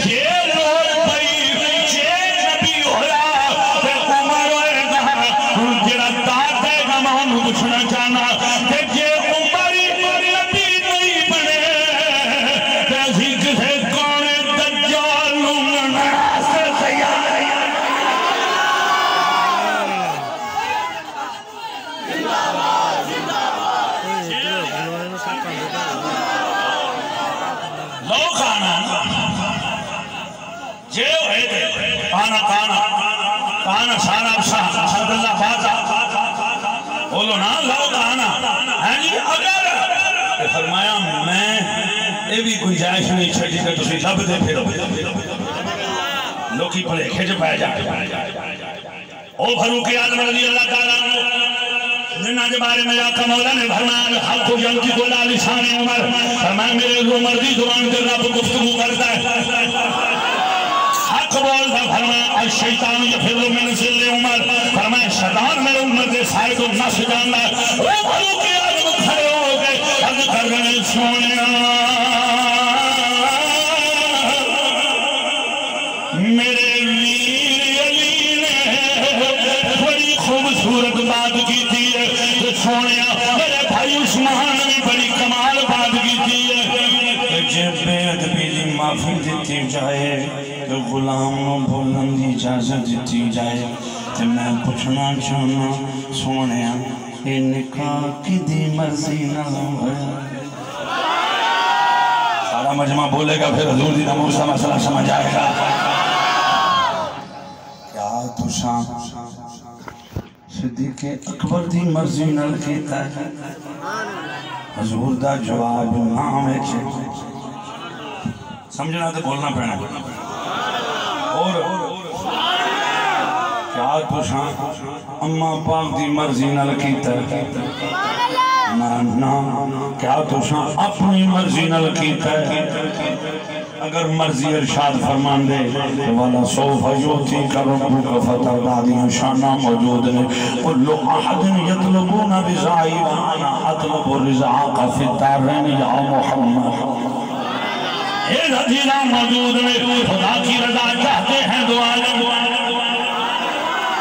जे लोड़ पई जे नबी होया ते उमर होएगा जेड़ा दात है गमान पूछना चाहना ते जे उमर नबी नहीं बने ते असीं किसे कोने दज्जाल नूं मनास तैयार काना सारा अब्दुल्ला बाजा बोलो ना लो काना है जी अगर फरमाया मैं ये भी गुंजाइश नहीं छड़ी कि तुम लभदे फिरो लोकी भलेखे च पै जाए ओ फारूक आज़म रज़ी अल्लाह ताला जिन्ना के बारे में आका मौला ने फरमाया हक यंकी बोला लिसान उमर फरमाया मेरे उमर दी जुबान पे रब गुफ्तगू करता है हक बोलता फरमाया शैतान यफिरु मिन ज़िल्ल उमर फरमाया शैतान मेरे उमर के साए को नस जाना ओ फारूक आज़म खड़े हो गए अर्ज़ कर रहे सोनिया मेरे वीर अली ने बड़ी खूबसूरत बात की थी सोनिया मेरे भाई उस्मान ने बड़ी कमाल बात की थी जब बेअदबी की माफी दी जाए तो गुलाम बोलन की इजाजत दी जाए तो मैं पूछना चाहना सोने ये निकाह किदी मर्जी ना होया सारा मजमा बोलेगा फिर हजूर दी नमूर सा मसला समझ आएगा क्या तुसा सिद्दीक़ अकबर दी मर्जी नाल कीता है हजूर दा जवाब ना है समझना तो बोलना पैना और क्या तुसा अम्मा पाक दी मर्जी नाल कीता है ना ना क्या तुसा अपनी मर्जी नाल कीता है अगर मर्जी इरशाद फरमान दे तो वाला सोफा योती का रब्बुका फतरदा दी शाना मौजूद ने कुल्लु अहदिन यतलबूना रिज़ाई व अना अतलबु रिज़ाका फि दारैन या मुहम्मद ये रज़ीना मौजूद ने खुदा की रज़ा चाहते हैं दुआ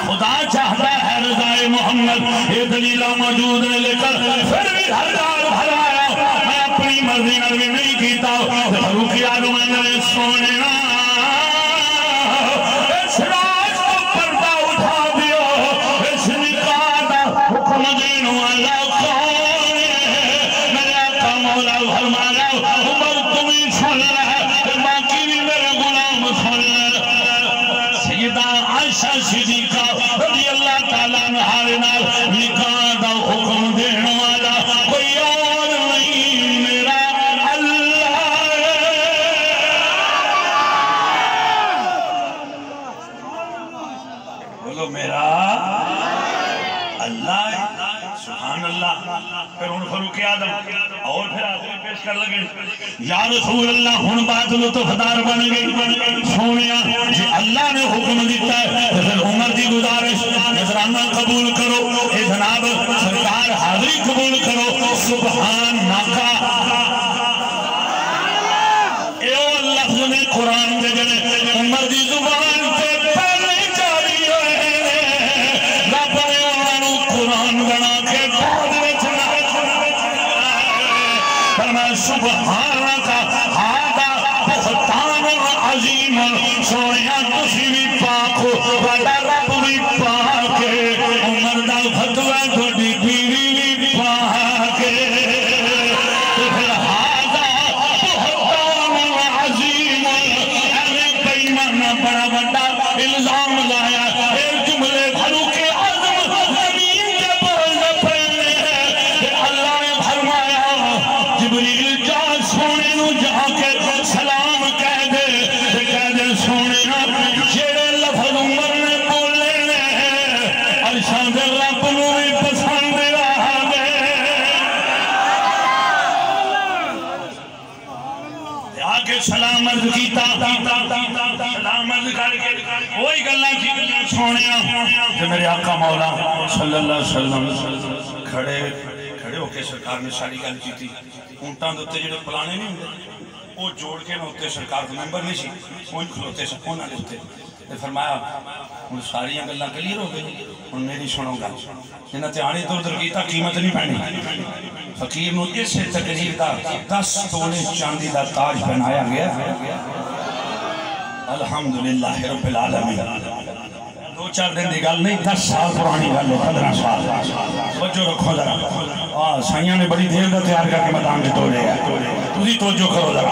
खुदा चाहता है रज़ाए मोहम्मद ये दलीला मौजूद है लेकर फिर भी हजार भराया मैं अपनी मर्जी नाल भी नहीं कीता फारूक आज़म ने सोने इस राज को पर्दा उठा दियो इस निकाह दा हुक्म देने वाला कौन है मेरे आका मौला फरमाया उमर तुम ही सुन ले बाकी भी मेरे गुलाम सुन ले सैयदा आयशा सिद्दीक़ा रज़ी अल्लाह ताला अन्हा नाल निकाह दा हुक्म देने वाला कोई और नहीं मेरा अल्लाह बोलो मेरा अल्लाह सुभान अल्लाह फिर हुन फारूक आज़म और फिर आखिर पेश कर लगे या रसूल अल्लाह हुन बात लुत्फदार बन गई सोनिया जे अल्लाह ने हुक्म दिता है तो फिर उमर दी गुजारिश नजराना कबूल करो ए जनाब सरकार हाजिरी कबूल करो सुभान नाका ए लफ्ज़ ने कुरान दे जने उमर दी जुबान पे पहले जारी होए रब ने उन्होंने कुरान बना के बाद विच फरमाया सुभानका हादा बुहतान अजीम सोनिया तुसी भी पाक हो वाला रब भी पाक है उमर दा फतवा थोड़ी बीवी भी पाक है तो फिर हादा बुहतान अजीम अरे बेईमान बड़ा बड़ा इल्जाम लाया एक जुमले फारूक आज़म ज़मीन के बोल पड़े अल्लाह ने फरमाया जिब्रील जा सोने नू जाके सलाम कह दे सोने जेड़े लफ्ज़ उमर ने बोले ने अर्शां दे रब नू भी पसंद आ गए आके सलाम अर्ज़ कीता सलाम अर्ज़ करके वही गल्लां कीतियां सोनिया ते मेरे आका मौला सल्लल्लाहु अलैहि वसल्लम खड़े खड़े होके सरकार ने सारी गल की ऊंटां दे उत्ते जेड़े पलाने नहीं हुंदे वो जोड़ के ना उत्ते सरकार के मैंबर नहीं सी उन खलोते सन उन्होंने उत्ते ते फरमाया हुण सारियां गल्लां क्लियर हो गई हुण मेरी सुनो गल जिन्हां ध्यान इधर उधर कीता कीमत नहीं पैनी फकीर नूं इस तकरीर दा 10 तोले चांदी दा ताज पहनाया गया अल्हम्दुलिल्लाह रब्बिल आलमीन 2-4 दिन की गल नहीं 10 साल पुरानी गल है 15 साल तवज्जो रखो जरा साइयां ने बड़ी देर का तैयार करके मैदान से तोड़े तुझी तवज्जो करो जरा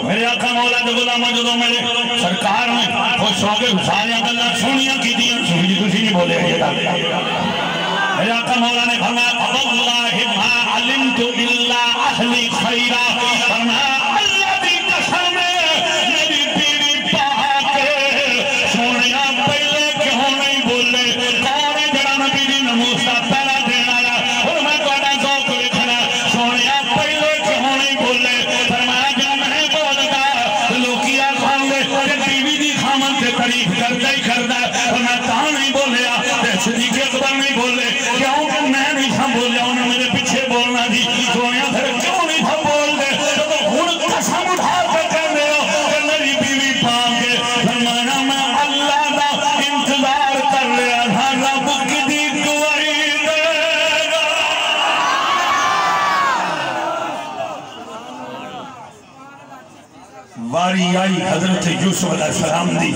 मेरे आका मौला दे गुलामा जो मेरे सरकार ने खुश हो के सारियां गल्लां सोहणियां कीतियां सुनी तुसी नहीं बोले मेरे आका मौला ने फरमाया अल्लाह मा अलिमतु इल्ला अहली खैरा फरमाया अल्लाह दी कसम मेरी बीवी पाक सोहणिया पहले क्यों नहीं बोले कौन है जड़ा नबी दी नमूस दा पहला देण वाला हुण मैं तुहाडा ज़ौक देखना सोहणिया पहले क्यों नहीं बोले फरमाया जब मैं बोलदा लोकी आखणगे ते बीवी दी खामन ते तारीफ करदा ही करदा मैं तां नहीं बोलिया ते सिद्दीक़ अकबर नहीं बोले क्यों कि मैं नहीं था बोलिया उन्हें मेरे पीछे बोलना जी सोहणिया फिर क्यों नहीं था बोलदे जब हुण कसम उठा के कहंदे हो कि मेरी बीवी पाक फरमाया मैं अल्लाह दा इंतजार कर लिया था रब किदी गवाही देगा वारी आई हजरत यूसुफ अलैहिस्सलाम दी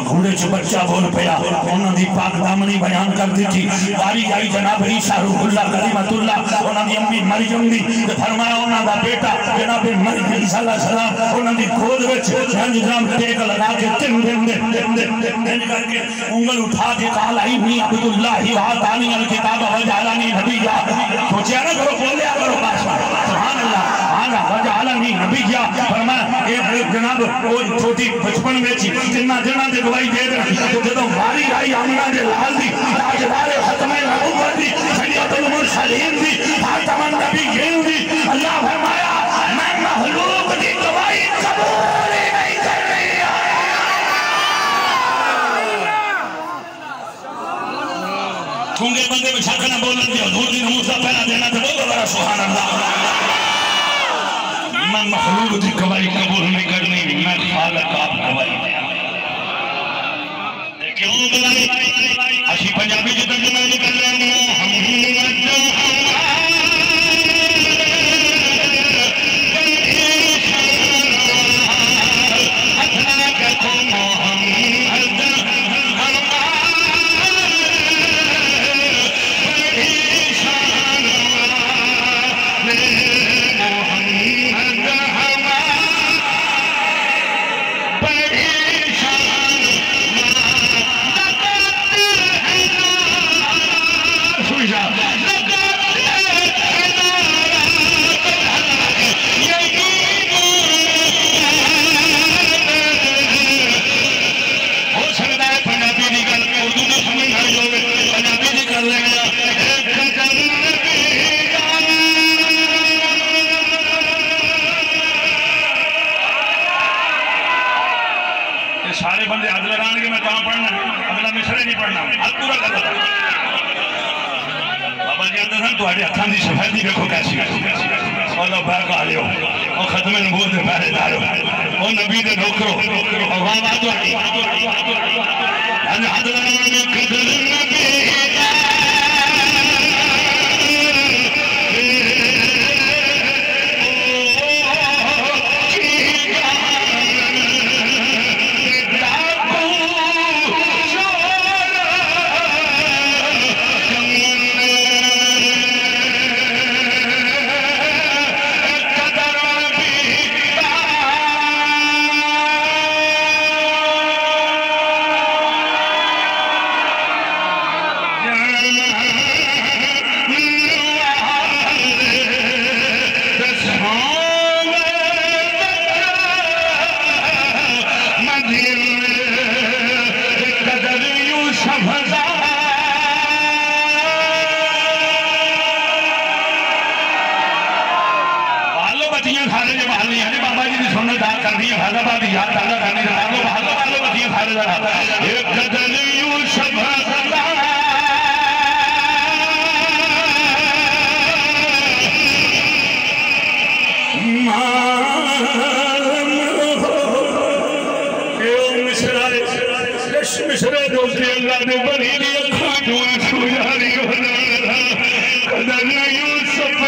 घोड़े च बच्चा बोल पया उन्हां दी पाक दामनी बयान कर दी थी वारी आई जनाब ईसा रूहुल्लाह कलीमतुल्लाह उन्हां दी अम्मी मरियम दी ते फरमाया उन्हां दा बेटा जनाब मरियम ईसा अलैहिस्सलाम उन्हां दी गोद विच जंज ग्राम टेक लगा के तिन दिन करके उंगल उठा के काल आई हुई अब्दुल्लाह ही आतानी अल किताब वजालानी नबिया सोचा ना करो बोलिया करो सुभान अल्लाह आला वजालानी नबिया फरमाया जनाब वो छोटी बचपन में जिन्ना जिन्ना दे गवाही दे दे जो वारी आई आमना दे लाल दी ताजदार खत्मे नबूवत दी सैयदुल मुरसलीन दी खातमुन नबिय्यीन दी अल्लाह फरमाया मैं महलूक दी गवाही कबूल ही नहीं कर रही ठूंगे बंदे में छाकना बोलन दिया हुजूर दी नमूस दा पहला देना ते बोलो बड़ा सुभान अल्लाह मैं मखलूक की गवाही कबूल नहीं करनी मैं खालिक आप गवाही क्यों बुलाई असी पंजाबी च तर्जुमा नहीं कर रहे सारे बंदे हाथ लगाएंगे मैं कहाँ पढ़ना अगला मिसरे नहीं पढ़ना हाथ पूरा कर देता बाबा जी आते हैं तुम्हारे हथां की सफेदी देखो कैसी और पैर का लियो और खत्मे नबूवत दे पहरेदार हो और नबी दे नौकरो और वाह वाह तो हाथ लगाने कदर नबी इस मिसरे दोस्ते अल्लाह ने बनी दी अखा जो सुजारी होना कदर यूसुफ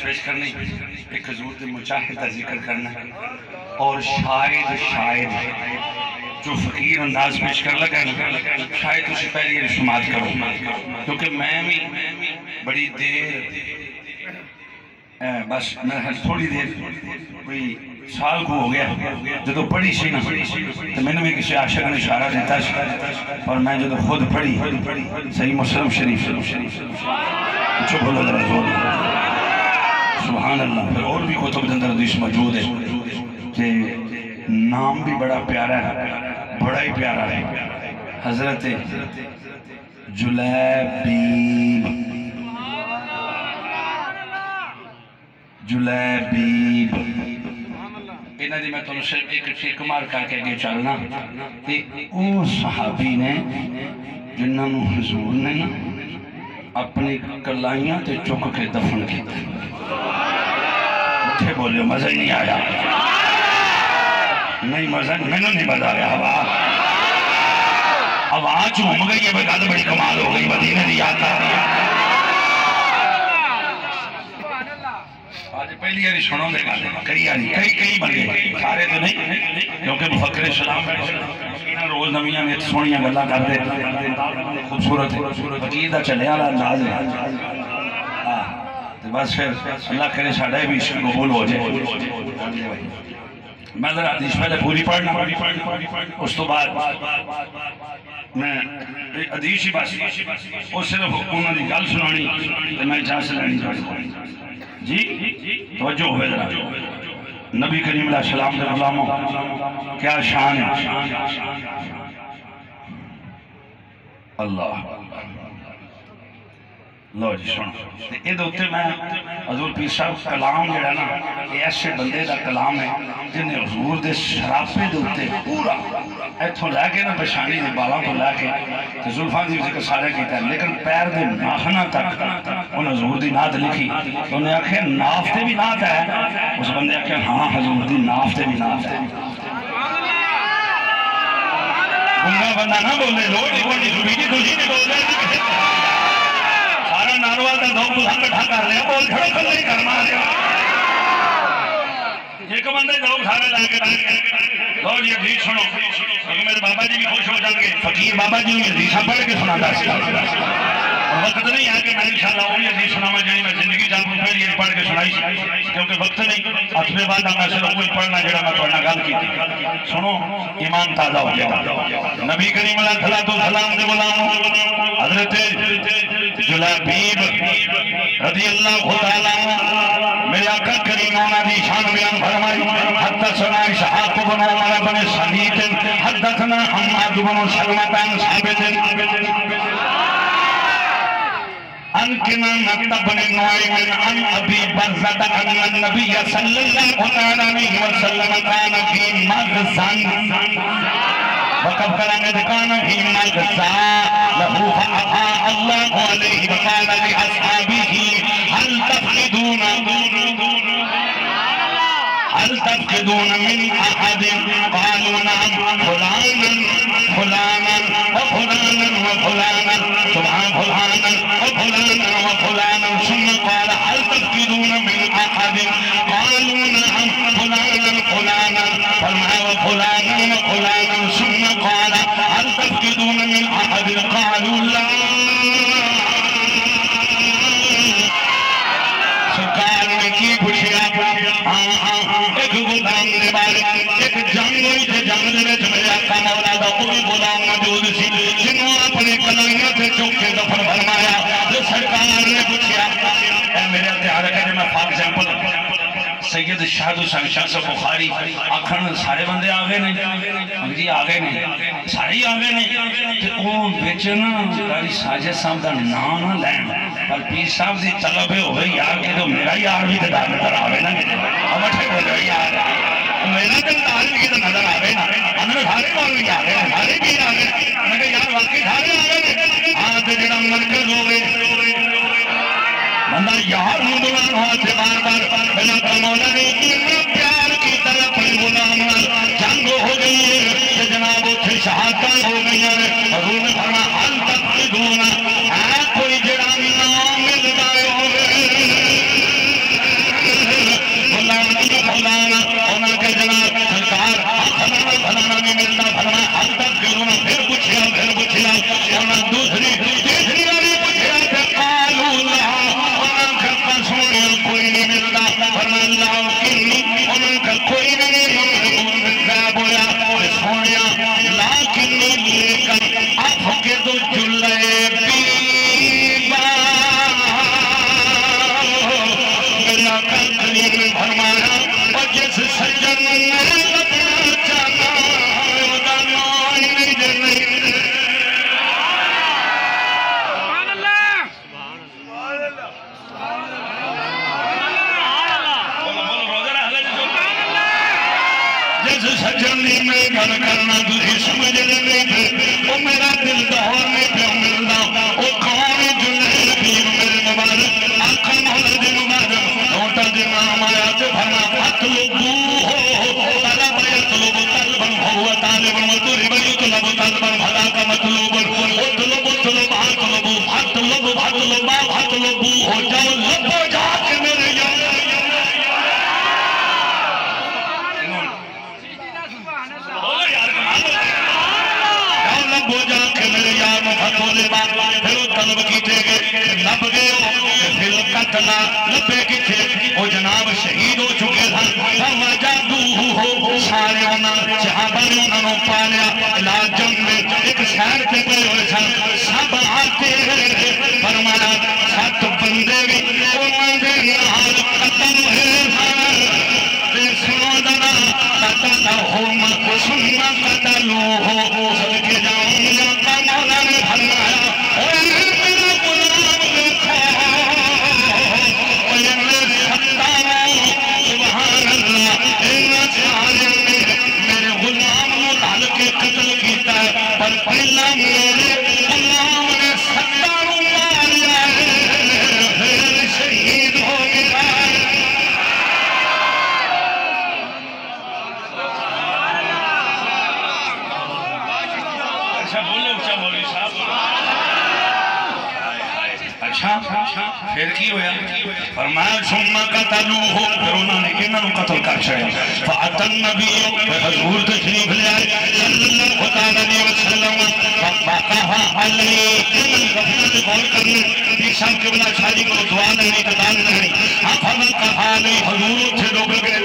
पेश करनी एक हजूर के मुजाहिद का जिक्र करना और शायद जो फकीर अंदाज पेश कर लगा शायद उसे पहले ये शुमात करो क्योंकि मैं भी बड़ी देर बस मैं थोड़ी देर कोई साल को हो गया जो पढ़ी सी ना तो मैंने भी किसी आशिक ने इशारा दिता और मैं जो खुद पढ़ी सही मुस्लिम शरीफ चुप बोलो जरा जोर सुभान अल्लाह। फिर और भी कुतुब के अंदर हदीस मौजूद है कि नाम भी बड़ा प्यारा है, बड़ा ही प्यारा है। हजरत जुलैबीब इन्हां दी मैं तुहानूं सिर्फ एक टिक मार करके अगे चलना ते ओ सहाबी ने जिन्होंने हुजूर ने ना अपनी कलाइयां ते चुक के दफन किया। उठे बोलियो मजा ही नहीं आया, नहीं मजा मैंने नहीं मजा आया। आवाज घूम गई है, गल बड़ी कमाल हो गई, मदीने की याद आ रही है। आज पहली बारी सुनोगे गल, कई बंदे सारे तो नहीं, क्योंकि मुफक्किर इस्लाम रोज नवियां में सोहनिया गल्लां करदे, खूबसूरत फकीर दा चलिया वाला अंदाज है। बस फिर अल्लाह करे साडा भी कबूल हो जाए। मैं जरा हदीस पहले पूरी पढ़ना, उस तो बाद मैं हदीस ही बस और सिर्फ उन्होंने की गल सुनानी तो मैं इजाजत लैनी जी। तवज्जो होवे जरा, नबी करीम अलैहि सलाम के गुलामों क्या शान है। अल्लाह लो जी सुनो, ये मैं हजूर पीर साहब कलाम जड़ा ना ऐसे बंदे का कलाम है जिन्हें हजूर के शराफे के उत्ते पूरा इतों लैके ना पछाणी के बालों को लैके जुल्फा की जिक्र सारे किया, लेकिन पैर के नाखना तक उन्हें हजूर की नात लिखी। उन्हें आख्या नाफ से भी नात है, उस बंदे आख्या हाँ हजूर की नाफ से भी नात है। गुंगा बंदा ना बोले नारोवाल का दो बुला इकट्ठा कर लिया, बोल खड़ो कल नहीं करना एक बंदे दो सारे लाके लो जी हदीस सुनो, क्योंकि मेरे बाबा जी भी खुश हो जाएंगे। फकीर बाबा जी ने हदीस पढ़ के सुनाता और वक्त नहीं है कि मैं इंशाल्लाह वो हदीस सुनावा जी मैं जिंदगी च आपको पहली बार पढ़ के सुनाई, क्योंकि वक्त नहीं। अपने बाद मैं सिर्फ वही पढ़ना जरा मैं थोड़ा गल की। सुनो ईमान ताजा हो जाएगा। नबी करीम अलैहि सलाम दे गुलाम हजरत जुलैबीब रज़ी अल्लाह तआला मेरे आका करीम उन्होंने शान बयान फरमाई। हदसना इसहाक बिन उमर बिन सलीत हदसना हम्माद बिन सलमा बिन साबित अन किनाना बिन नुआइम अन अबी बर्ज़ा अन नबी सल्लल्लाहु अलैहि वसल्लम कान फी मग़ज़न वक़फ़ करेंगे दुकान ही मग़ज़ा लहू फअफ़ा अल्लाहु अलैहि वक़ाल लि अस्हाबिही हल तफ़क़िदून मिन अहद क़ालू नअम फुलानन फुलानन व फुलानन व फुलानन सुबहान फुलानन व फुलानन व फुलानन सुम्मा क़ाल हल एक गुलाम ने बारे एक जंग हुई थे, जंग दे विच मेरे आका मौला दा कोई गुलाम मौजूद सी जिन्हों अपने कलाइयां ते चुक के दफन फरमाया। जो सरकार ने पूछा ए मेरे हथियार है जो मैं फॉर एग्जांपल सैयद शाहद हुसैन शाह बुखारी आखन सारे बंदे आ गए ने जी, आ गए ने सारे ही आ गए ने ते ना कारी साजिद साहब का नाम ना लैन पर पीर साहब की तलब हो यार कि तो मेरा यार भी तो नजर आवे ना, मठे बोलो यार मेरा तो यार भी तो नजर आवे ना। हमने सारे मौलवी आ गए, सारे भी आ गए, मैं यार वाकई सारे आ गए। हाँ तो जो मरकज हो गए बंदा यार हूँ बुलाना से बार बार बिना मौला ने इतना प्यार की तरह अपने गुलाम जंग हो गई है कि जनाब उसे शहादत हो गई है। हजूर ने फरमाया हल तक दूना है कोई जड़ा नाम मिलता है गुलाम फलाना उन्होंने के जनाब सरकार फलाना फलाना नहीं मिलता। फरमाया हल तक दूना फिर पूछा उन्होंने दूसरी तीसरी वाली पूछा फिर कालू कोई नहीं मिलता। फरमाया उन्होंने कोई भी नहीं बोला सोनिया लाकिन लेकर आपके तो जुल्ले मेरा कली में फरमाया और जिस सज्जन में लगना चाहता नहीं देने सजनी में गल करना तुझे समझ नहीं थे वो मेरा दिल दौर में क्यों मिलता वो कौन जुलैल पीर मेरे मुबारक आखा मौला दे मुबारक छोटा जो नाम आया तो फरमा फतलबू हो तलब यतलब तलबन हुआ तालिबन मतलब यतलब तलबन भला का मतलब उतलब उतलब हतलब हतलब हतलब हतलबू हो जाओ लबो जाके मेरे यार मेरे यार फतोले फिर तलब किते गए लब गए फिर कतला लबे किथे वो जनाब शहीद हो चुके थे। सारे सहाबा ने उन्होंने पालिया इलाजम में एक शहर पे गए हुए सन सब आते फरमाया 7 बंदे भी उन्होंने नाल कतल हुए सुनो दना कतल हो मत सुनना कतल हो सदके जाऊंगा मौला ने फरमाया मेरा गुलाम देखो सुभान अल्लाह मेरे गुलाम को ढाल के कत्ल किया पर पहला मेरे गुलाम ने सत्ता मारिया फिर शहीद हो गया। अच्छा बोलो अच्छा मौलवी साहब अच्छा फिर की होया फरमाया सुम्मा कतलू हो फिर उन्होंने इन्होंने कत्ल कर छड़िया फातन नबी हजूर तशरीफ ले आए सल्लल्लाहु अलैहि वसल्लम फकहा अलैहि गौर करने पीर साहब के बला शादी को दुआ नहीं कतान नहीं हम कहा नहीं हजूर उठे लोग गए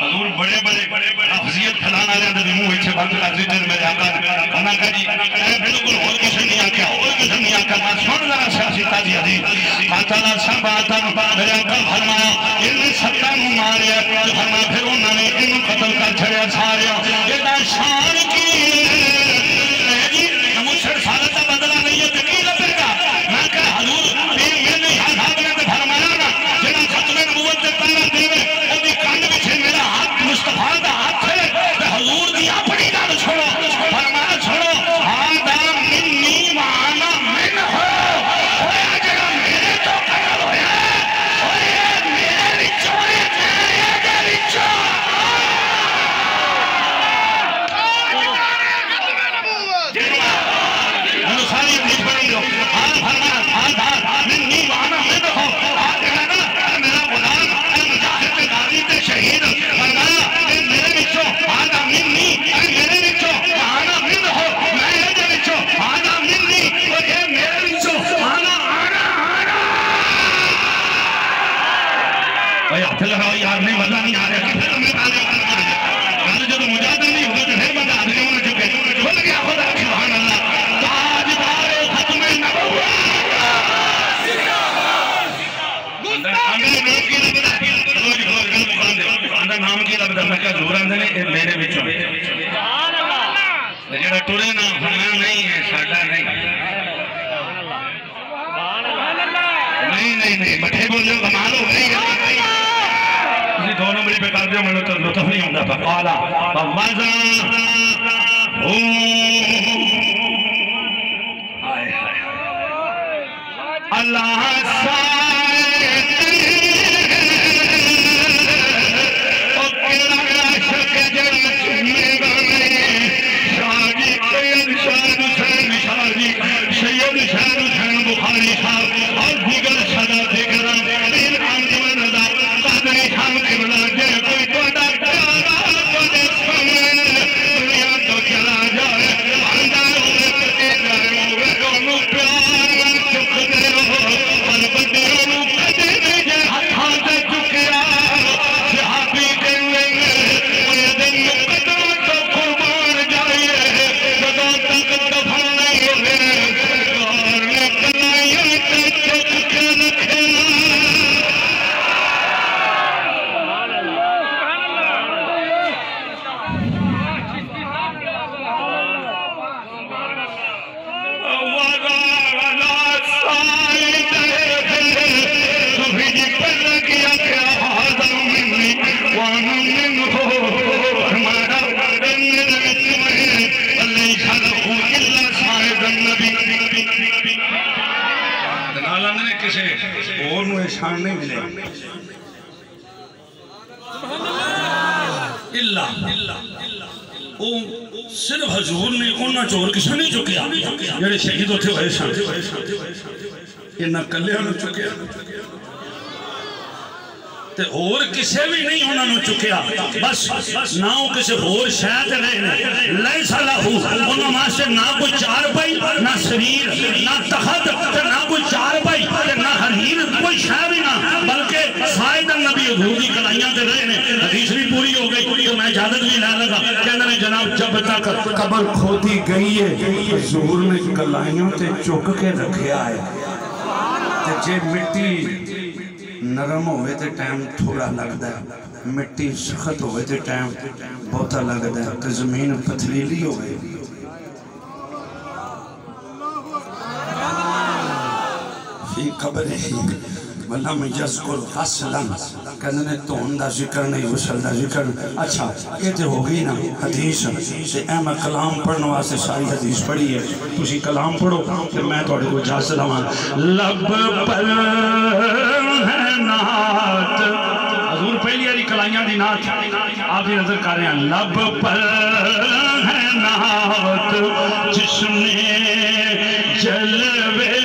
हजूर बड़े बड़े अफजियत फैलाने वाले अंदर मुंह इच्छे बंद कर दी तेरे मेरे आका उन्होंने कहा जी बिल्कुल और किसी नहीं आख्या और किसी नहीं आख्या मैं सुन जरा सियासी ताजी हदीस कातला सब आता मेरे आका फरमाया इन्हें सत्ता नूं मारिया तो फरमाया फिर उन्होंने इन्हें कत्ल कर छड़िया सारिया एदा शान की जी मुसर साल का बदला नहीं है तो की लपेगा मैं कहा हजूर मैंने साहब ने फरमाया ना जिन्हें खत्म नबूवत से पहला देवे ओदी कंध पीछे मेरा हाथ मुस्तफा का हाथ है तो हजूर दी अपनी गल छोड़ो फरमाया छोड़ो हादा मिन्नी वाना मिन हो होया जड़ा मेरे तो कत्ल होया होया मेरे विचों मेरे विचों सारी हदीस पढ़ी लो हां फरमाया हादा मिन्नी वाना मिन हो आ जड़ा ना मेरा गुलाम मुजाहिद गाजी ते शहीद फरमाया मेरे विचों हादा मिन्नी मेरे विचों आना मिन हो मैं ये विचों हादा मिन्नी और ये मेरे विचों आना आना आना नहीं बठे बोलो कमाल हो गई है दो नंबर पे कर दो मतलब तो लुत्फ नहीं होता बकाला बवाजा हाय हाय अल्लाह शान नहीं मिले सिर्फ हजूर ने उन्होंने चोर किसी नहीं चुकया जेडे शहीद उत्थे होए सन इन्हां कल्लियां नूं चुकया ते होर किसे भी नहीं उन्होंने चुकया बस ना वो किसी होर शह ते रहे लैसा लहू उन्होंने वास्ते ना कोई चार पाई ना शरीर ना तखत ना कोई चार पाई ना हरीर कोई शह भी ना बल्कि सायदन नबी हजूर दी कलाइयां ते रहे ने हदीस भी पूरी हो गई तो मैं इजाजत भी ले लगा कहंदे ने जनाब जब तक कब्र खोदी गई है हजूर ने कलाइयां ते चुक के रखया है ते जे मिट्टी नरम होवे ते टाइम थोड़ा लगता है मिट्टी सख्त होवे ते टाइम बहुता लगता है ते जमीन पथरीली होवे फी कब्र ही वल्ला मैं यज़कुर गस्लन कहने ने धोन दा जिक्र नहीं गुसल दा जिक्र अच्छा ये तो हो गई ना हदीस ते ए मैं कलाम पढ़ने वास्ते सारी हदीस पढ़ी है तुसी कलाम पढ़ो ते मैं थोड़े को इजाजत लवां लब पर है नात हजूर पहली वाली कलाइयां दी नात आप नजर कर रहे हैं लब पर है नात जिसने जलवे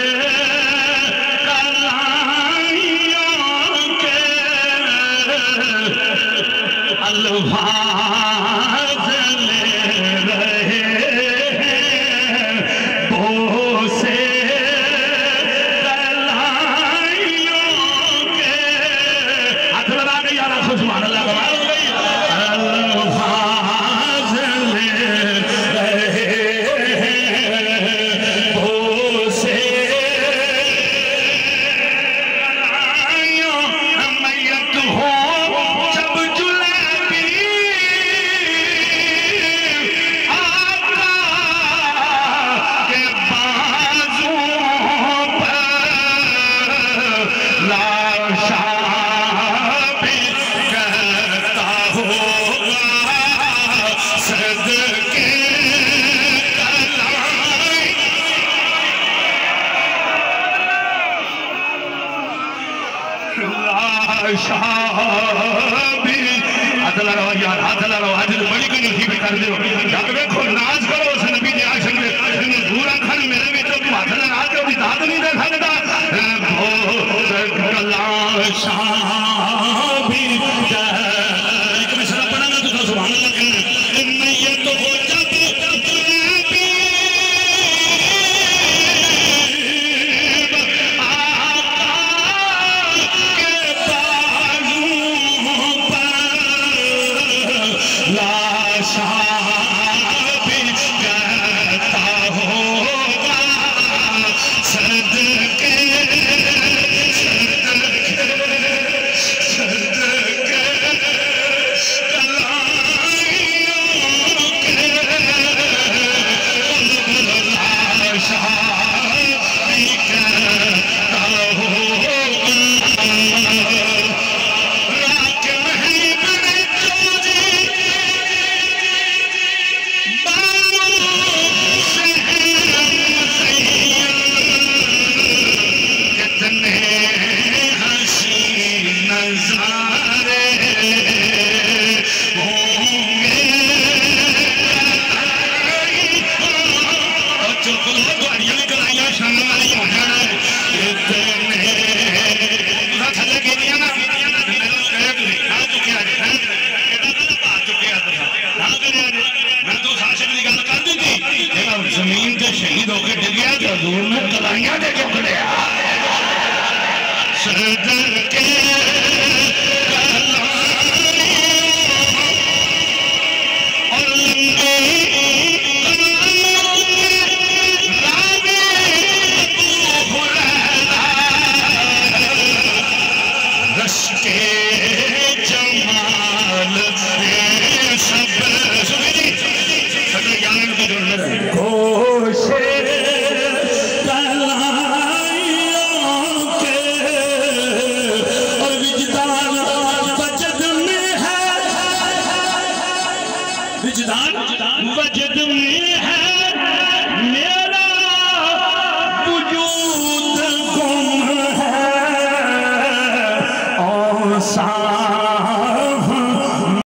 अल्फाज ले रहे बोसे कलाइयों के हाथ लगा के यार सुभान अल्लाह कमाल हो गई अल्फाज ले रहे बोसे कलाइयों मैयत हो बड़ी कोई नसीब कर दो जब देखो नाज करो उस नबी दे आशिक दे पूरा खन मेरे भी तो हाथ लगा के ओदी दाद नहीं दे सकदा कला शाबी एक मैं सरा पढ़ांगा तो सुभान अल्लाह कहना मैं ये तो हो जब ताइयां दे के बुलाया सदर के और लंबे रश्के जमाल सब विजदान